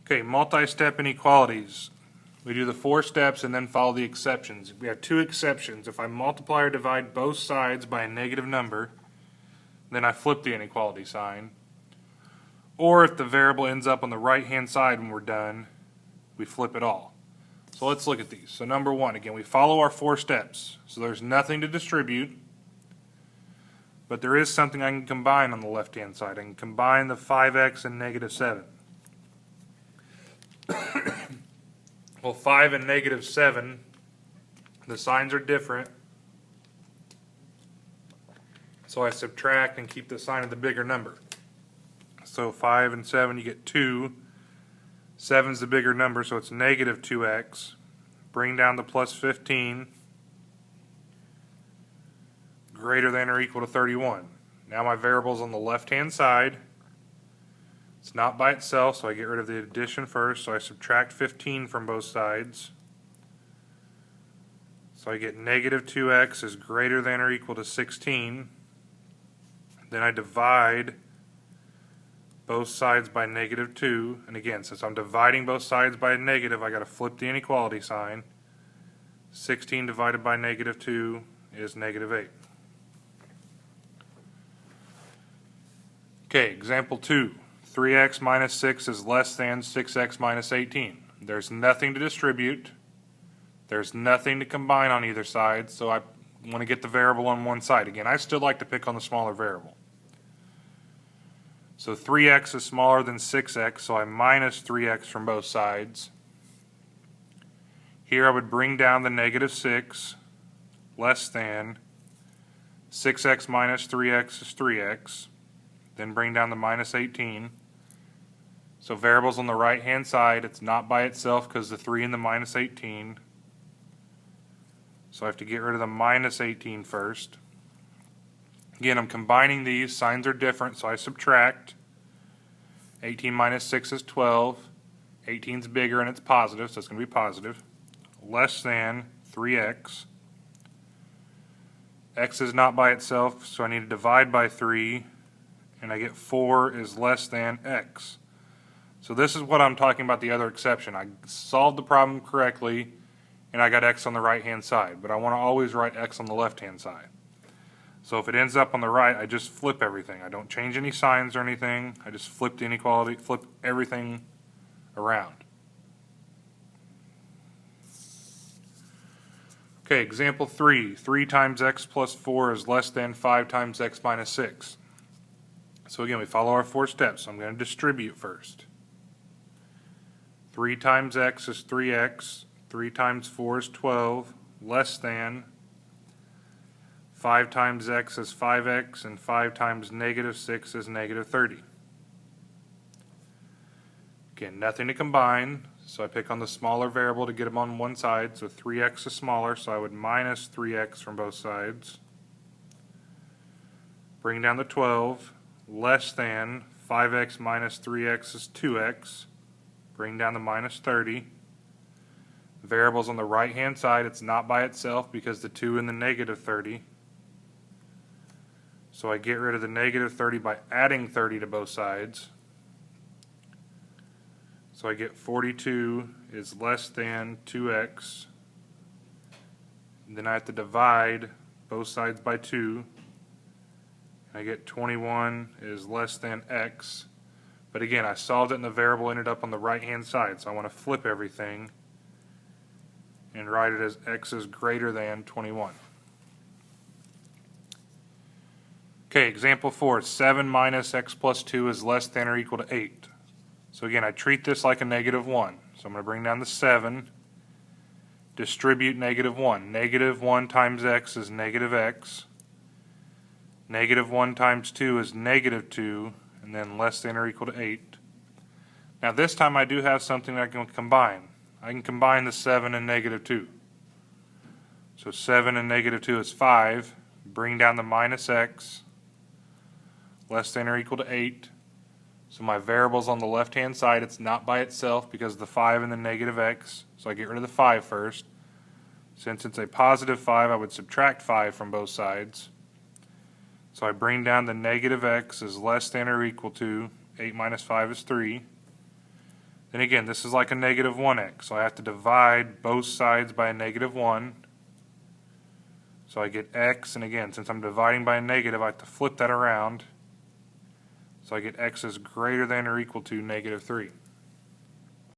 Okay, multi-step inequalities. We do the 4 steps and then follow the exceptions. We have 2 exceptions. If I multiply or divide both sides by a negative number, then I flip the inequality sign. Or if the variable ends up on the right-hand side when we're done, we flip it all. So let's look at these. So number 1, again, we follow our 4 steps. So there's nothing to distribute, but there is something I can combine on the left-hand side. I can combine the 5x and negative 7. Well, 5 and negative 7, the signs are different. So I subtract and keep the sign of the bigger number. So 5 and 7, you get 2. 7's the bigger number, so it's negative 2x. Bring down the plus 15. Greater than or equal to 31. Now my variable's on the left-hand side. It's not by itself, so I get rid of the addition first. So I subtract 15 from both sides. So I get negative 2x is greater than or equal to 16. Then I divide both sides by negative 2. And again, since I'm dividing both sides by a negative, I got to flip the inequality sign. 16 divided by negative 2 is negative 8. Okay, example 2. 3x minus 6 is less than 6x minus 18. There's nothing to distribute. There's nothing to combine on either side, so I want to get the variable on one side. Again, I still like to pick on the smaller variable. So 3x is smaller than 6x, so I minus 3x from both sides. Here I would bring down the negative 6, less than 6x minus 3x is 3x. Then bring down the minus 18. So variables on the right hand side, it's not by itself because the 3 and the minus 18. So I have to get rid of the minus 18 first. Again, I'm combining these. Signs are different, so I subtract. 18 minus 6 is 12. 18 is bigger and it's positive, so it's going to be positive. Less than 3x. X is not by itself, so I need to divide by 3. And I get 4 is less than x. So this is what I'm talking about the other exception. I solved the problem correctly and I got x on the right hand side, but I want to always write x on the left hand side. So if it ends up on the right, I just flip everything. I don't change any signs or anything. I just flip the inequality, flip everything around. Okay, example 3. 3 times x plus 4 is less than 5 times x minus 6. So again, we follow our 4 steps. So I'm going to distribute first. 3 times x is 3x. 3 times 4 is 12. Less than 5 times x is 5x. And 5 times negative 6 is negative 30. Again, nothing to combine. So I pick on the smaller variable to get them on one side. So 3x is smaller, so I would minus 3x from both sides. Bring down the 12. Less than 5x minus 3x is 2x. Bring down the minus 30. Variables on the right hand side, it's not by itself because the 2 and the negative 30. So I get rid of the negative 30 by adding 30 to both sides. So I get 42 is less than 2x. And then I have to divide both sides by 2. I get 21 is less than x. But again, I solved it and the variable ended up on the right hand side. So I want to flip everything and write it as x is greater than 21. Okay, example 4. 7 minus x plus 2 is less than or equal to 8. So again, I treat this like a negative 1. So I'm going to bring down the 7. Distribute negative 1. Negative 1 times x is negative x. Negative 1 times 2 is negative 2, and then less than or equal to 8. Now this time I do have something that I can combine. I can combine the 7 and negative 2. So 7 and negative 2 is 5. Bring down the minus x, less than or equal to 8. So my variable's on the left-hand side. It's not by itself because of the 5 and the negative x. So I get rid of the 5 first. Since it's a positive 5, I would subtract 5 from both sides. So I bring down the negative x is less than or equal to 8 minus 5 is 3. Then again, this is like a negative 1x, so I have to divide both sides by a negative 1. So I get x, and again, since I'm dividing by a negative, I have to flip that around. So I get x is greater than or equal to negative 3.